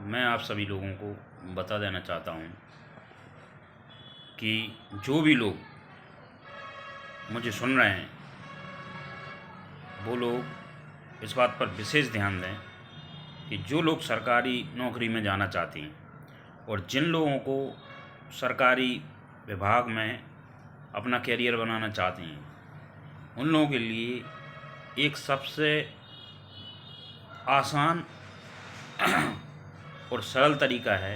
मैं आप सभी लोगों को बता देना चाहता हूँ कि जो भी लोग मुझे सुन रहे हैं वो लोग इस बात पर विशेष ध्यान दें कि जो लोग सरकारी नौकरी में जाना चाहते हैं और जिन लोगों को सरकारी विभाग में अपना कैरियर बनाना चाहते हैं, उन लोगों के लिए एक सबसे आसान और सरल तरीका है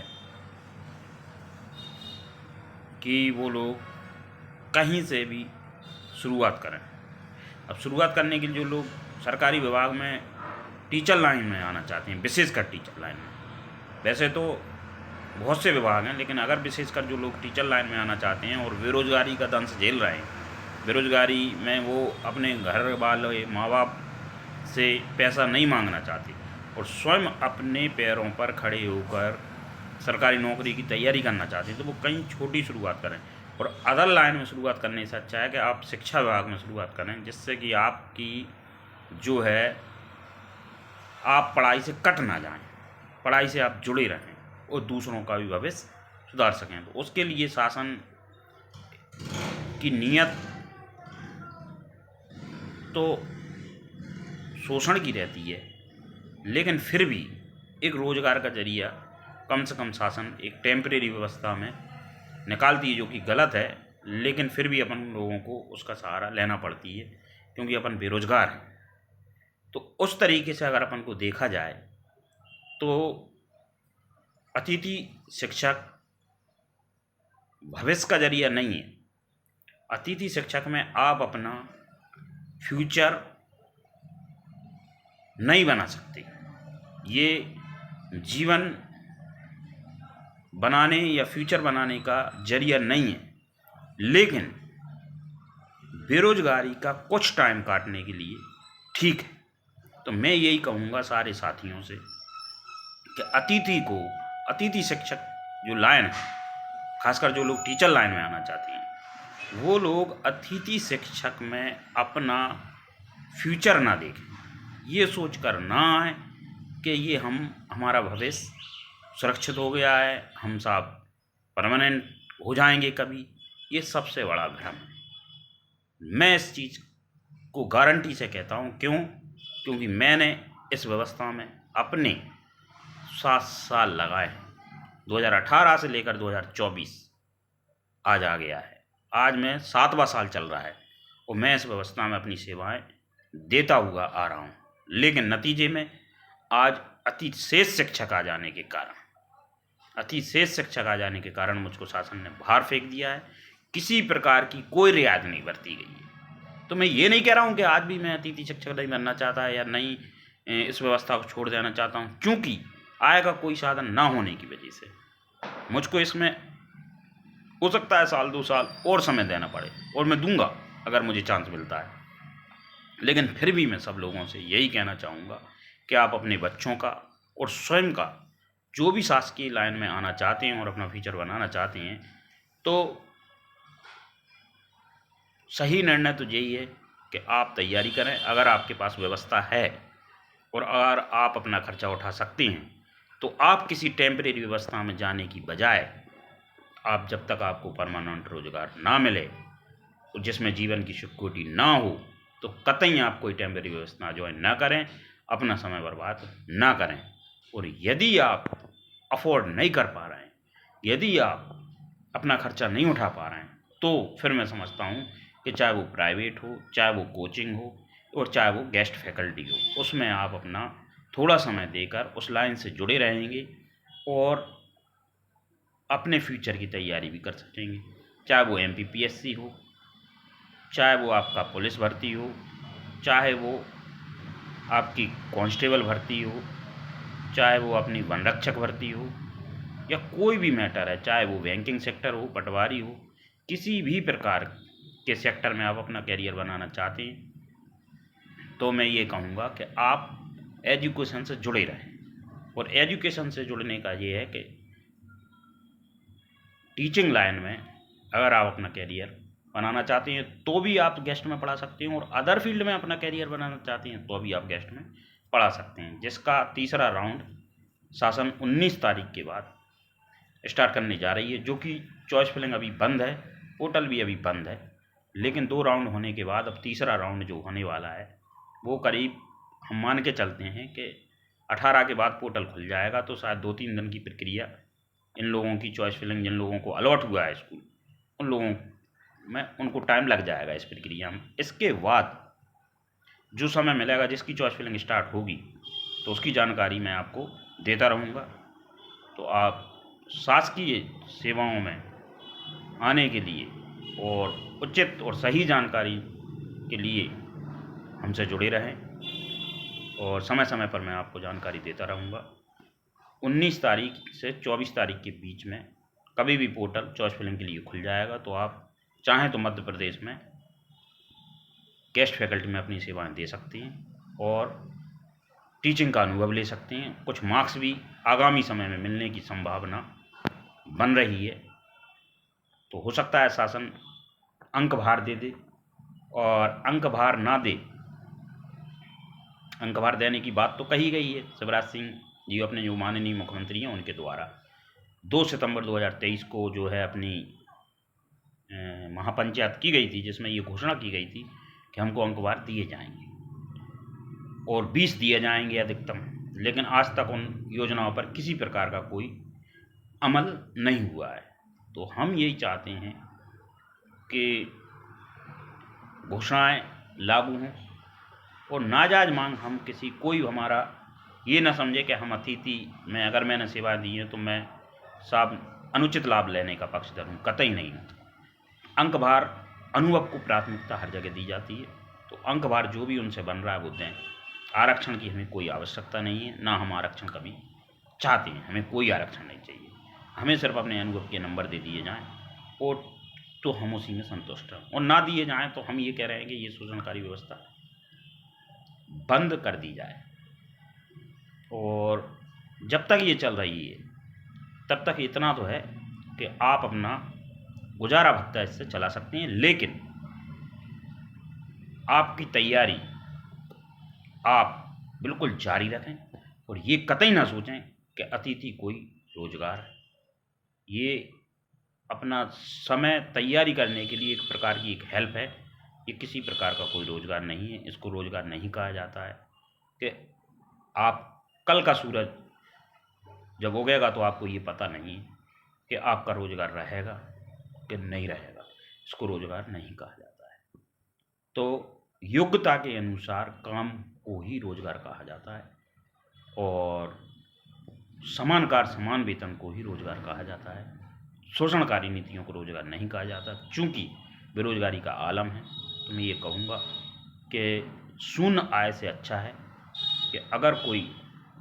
कि वो लोग कहीं से भी शुरुआत करें। अब शुरुआत करने के लिए जो लोग सरकारी विभाग में टीचर लाइन में आना चाहते हैं, विशेषकर टीचर लाइन में, वैसे तो बहुत से विभाग हैं, लेकिन अगर विशेषकर जो लोग टीचर लाइन में आना चाहते हैं और बेरोज़गारी का दंश झेल रहे हैं, बेरोज़गारी में वो अपने घर वाले माँ बाप से पैसा नहीं मांगना चाहते और स्वयं अपने पैरों पर खड़े होकर सरकारी नौकरी की तैयारी करना चाहते हैं, तो वो कहीं छोटी शुरुआत करें और अदर लाइन में शुरुआत करने से अच्छा है कि आप शिक्षा विभाग में शुरुआत करें, जिससे कि आपकी जो है आप पढ़ाई से कट ना जाएं, पढ़ाई से आप जुड़े रहें और दूसरों का भी भविष्य सुधार सकें। तो उसके लिए शासन की नीयत तो शोषण की रहती है, लेकिन फिर भी एक रोज़गार का जरिया कम से कम शासन एक टेम्परेरी व्यवस्था में निकालती है, जो कि गलत है, लेकिन फिर भी अपन लोगों को उसका सहारा लेना पड़ती है क्योंकि अपन बेरोज़गार हैं। तो उस तरीके से अगर अपन को देखा जाए तो अतिथि शिक्षक भविष्य का जरिया नहीं है। अतिथि शिक्षक में आप अपना फ्यूचर नहीं बना सकते, ये जीवन बनाने या फ्यूचर बनाने का जरिया नहीं है, लेकिन बेरोज़गारी का कुछ टाइम काटने के लिए ठीक है। तो मैं यही कहूँगा सारे साथियों से कि अतिथि शिक्षक जो लाइन है, खासकर जो लोग टीचर लाइन में आना चाहते हैं, वो लोग अतिथि शिक्षक में अपना फ्यूचर ना देखें, ये सोच कर ना आए कि ये हमारा भविष्य सुरक्षित हो गया है, हम सब परमानेंट हो जाएंगे कभी। ये सबसे बड़ा भ्रम है। मैं इस चीज़ को गारंटी से कहता हूँ। क्यों? क्योंकि मैंने इस व्यवस्था में अपने 7 साल लगाए हैं। 2018 से लेकर 2024 आज आ गया है, आज मैं 7वां साल चल रहा है और मैं इस व्यवस्था में अपनी सेवाएं देता हुआ आ रहा हूँ, लेकिन नतीजे में आज अतिशेष शिक्षक आ जाने के कारण मुझको शासन ने बाहर फेंक दिया है। किसी प्रकार की कोई रियायत नहीं बरती गई है। तो मैं ये नहीं कह रहा हूँ कि आज भी मैं अतिथि शिक्षक नहीं बनना चाहता है या नहीं इस व्यवस्था को छोड़ देना चाहता हूँ, क्योंकि आय का कोई साधन ना होने की वजह से मुझको इसमें हो सकता है 1-2 साल और समय देना पड़े, और मैं दूंगा अगर मुझे चांस मिलता है। लेकिन फिर भी मैं सब लोगों से यही कहना चाहूँगा कि आप अपने बच्चों का और स्वयं का जो भी शासकीय लाइन में आना चाहते हैं और अपना फ्यूचर बनाना चाहते हैं, तो सही निर्णय तो यही है कि आप तैयारी करें। अगर आपके पास व्यवस्था है और अगर आप अपना खर्चा उठा सकते हैं, तो आप किसी टेम्परेरी व्यवस्था में जाने की बजाय आप जब तक आपको परमानेंट रोजगार ना मिले और जिसमें जीवन की सिक्योरिटी ना हो, तो कतई आप कोई टेम्परेरी व्यवस्था ज्वाइन ना करें, अपना समय बर्बाद ना करें। और यदि आप अफोर्ड नहीं कर पा रहे हैं, यदि आप अपना खर्चा नहीं उठा पा रहे हैं, तो फिर मैं समझता हूँ कि चाहे वो प्राइवेट हो, चाहे वो कोचिंग हो और चाहे वो गेस्ट फैकल्टी हो, उसमें आप अपना थोड़ा समय देकर उस लाइन से जुड़े रहेंगे और अपने फ्यूचर की तैयारी भी कर सकेंगे। चाहे वो MPPSC हो, चाहे वो आपका पुलिस भर्ती हो, चाहे वो आपकी कांस्टेबल भर्ती हो, चाहे वो अपनी वन रक्षक भर्ती हो, या कोई भी मैटर है, चाहे वो बैंकिंग सेक्टर हो, पटवारी हो, किसी भी प्रकार के सेक्टर में आप अपना कैरियर बनाना चाहते हैं, तो मैं ये कहूँगा कि आप एजुकेशन से जुड़े रहें। और एजुकेशन से जुड़ने का ये है कि टीचिंग लाइन में अगर आप अपना कैरियर बनाना चाहते हैं तो भी आप गेस्ट में पढ़ा सकते हैं, और अदर फील्ड में अपना कैरियर बनाना चाहते हैं तो भी आप गेस्ट में पढ़ा सकते हैं, जिसका तीसरा राउंड शासन 19 तारीख के बाद स्टार्ट करने जा रही है, जो कि चॉइस फिलिंग अभी बंद है, पोर्टल भी अभी बंद है। लेकिन 2 राउंड होने के बाद अब तीसरा राउंड जो होने वाला है वो करीब हम मान के चलते हैं कि 18 के बाद पोर्टल खुल जाएगा, तो शायद 2-3 दिन की प्रक्रिया इन लोगों की चॉइस फिलिंग, जिन लोगों को अलॉट हुआ है स्कूल, उन लोगों में उनको टाइम लग जाएगा इस प्रक्रिया में। इसके बाद जो समय मिलेगा जिसकी चॉइस फिलिंग स्टार्ट होगी तो उसकी जानकारी मैं आपको देता रहूँगा। तो आप शासकीय सेवाओं में आने के लिए और उचित और सही जानकारी के लिए हमसे जुड़े रहें, और समय समय पर मैं आपको जानकारी देता रहूँगा। 19 तारीख से 24 तारीख के बीच में कभी भी पोर्टल चॉइस फिलिंग के लिए खुल जाएगा, तो आप चाहें तो मध्य प्रदेश में गेस्ट फैकल्टी में अपनी सेवाएं दे सकती हैं और टीचिंग का अनुभव ले सकते हैं। कुछ मार्क्स भी आगामी समय में मिलने की संभावना बन रही है, तो हो सकता है शासन अंक भार दे दे, और अंक भार ना दे, अंक भार देने की बात तो कही गई है शिवराज सिंह जी अपने जो माननीय मुख्यमंत्री हैं उनके द्वारा 2 सितंबर 2023 को जो है अपनी महापंचायत की गई थी, जिसमें ये घोषणा की गई थी कि हमको अंक भार दिए जाएंगे और 20 दिए जाएंगे अधिकतम। लेकिन आज तक उन योजनाओं पर किसी प्रकार का कोई अमल नहीं हुआ है। तो हम यही चाहते हैं कि घोषणाएं लागू हों और नाजायज़ मांग हम किसी कोई हमारा ये ना समझे कि हम अतिथि में अगर मैंने सेवा दी है तो मैं साहब अनुचित लाभ लेने का पक्षधर हूँ, कतई नहीं हूँ। अंक भार अनुभव को प्राथमिकता हर जगह दी जाती है, तो अंक भार जो भी उनसे बन रहा है वो दें। आरक्षण की हमें कोई आवश्यकता नहीं है, ना हम आरक्षण कभी चाहते हैं, हमें कोई आरक्षण नहीं चाहिए। हमें सिर्फ अपने अनुभव के नंबर दे दिए जाएँ और तो हम उसी में संतुष्ट हैं, और ना दिए जाएँ तो हम ये कह रहे हैं कि ये शोषणकारी व्यवस्था बंद कर दी जाए। और जब तक ये चल रही है तब तक इतना तो है कि आप अपना गुजारा भत्ता इससे चला सकते हैं, लेकिन आपकी तैयारी आप बिल्कुल जारी रखें और ये कतई ना सोचें कि अतिथि कोई रोजगार है। ये अपना समय तैयारी करने के लिए एक प्रकार की एक हेल्प है, ये किसी प्रकार का कोई रोजगार नहीं है। इसको रोजगार नहीं कहा जाता है कि आप कल का सूरज जब उगेगा तो आपको ये पता नहीं है कि आपका रोजगार रहेगा कि नहीं रहेगा। इसको रोजगार नहीं कहा जाता है। तो योग्यता के अनुसार काम को ही रोजगार कहा जाता है, और समान कार्य समान वेतन को ही रोजगार कहा जाता है। शोषणकारी नीतियों को रोजगार नहीं कहा जाता। चूँकि बेरोजगारी का आलम है तो मैं ये कहूँगा कि शून्य आय से अच्छा है कि अगर कोई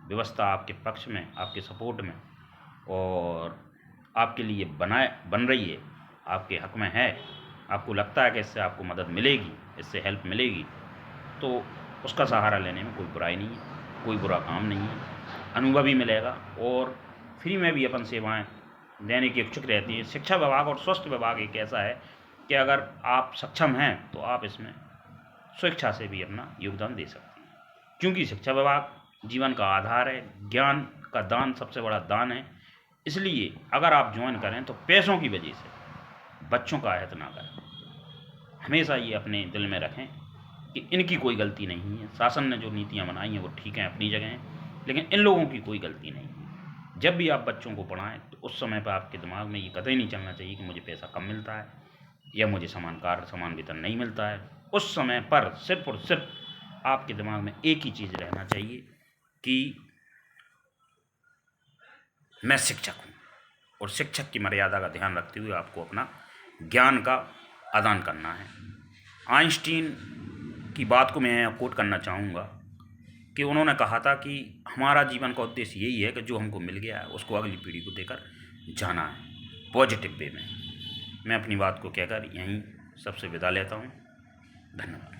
व्यवस्था आपके पक्ष में, आपके सपोर्ट में और आपके लिए बन रही है, आपके हक में है, आपको लगता है कि इससे आपको मदद मिलेगी, इससे हेल्प मिलेगी, तो उसका सहारा लेने में कोई बुराई नहीं है, कोई बुरा काम नहीं है। अनुभव भी मिलेगा और फ्री में भी अपन सेवाएं देने की इच्छुक रहती है। शिक्षा विभाग और स्वास्थ्य विभाग एक ऐसा है कि अगर आप सक्षम हैं तो आप इसमें स्वेच्छा से भी अपना योगदान दे सकते हैं, क्योंकि शिक्षा विभाग जीवन का आधार है, ज्ञान का दान सबसे बड़ा दान है। इसलिए अगर आप ज्वाइन करें तो पैसों की वजह से बच्चों का अहित ना करें। हमेशा ये अपने दिल में रखें कि इनकी कोई गलती नहीं है। शासन ने जो नीतियाँ बनाई हैं वो ठीक हैं, अपनी जगह हैं, लेकिन इन लोगों की कोई गलती नहीं है। जब भी आप बच्चों को पढ़ाएं तो उस समय पर आपके दिमाग में ये कतई नहीं चलना चाहिए कि मुझे पैसा कम मिलता है या मुझे समान कार्य समान वेतन नहीं मिलता है। उस समय पर सिर्फ और सिर्फ आपके दिमाग में एक ही चीज़ रहना चाहिए कि मैं शिक्षक हूँ, और शिक्षक की मर्यादा का ध्यान रखते हुए आपको अपना ज्ञान का आदान करना है। आइंस्टीन की बात को मैं कोट करना चाहूँगा कि उन्होंने कहा था कि हमारा जीवन का उद्देश्य यही है कि जो हमको मिल गया है उसको अगली पीढ़ी को देकर जाना है पॉजिटिव वे में। मैं अपनी बात को कहकर यहीं सबसे विदा लेता हूँ। धन्यवाद।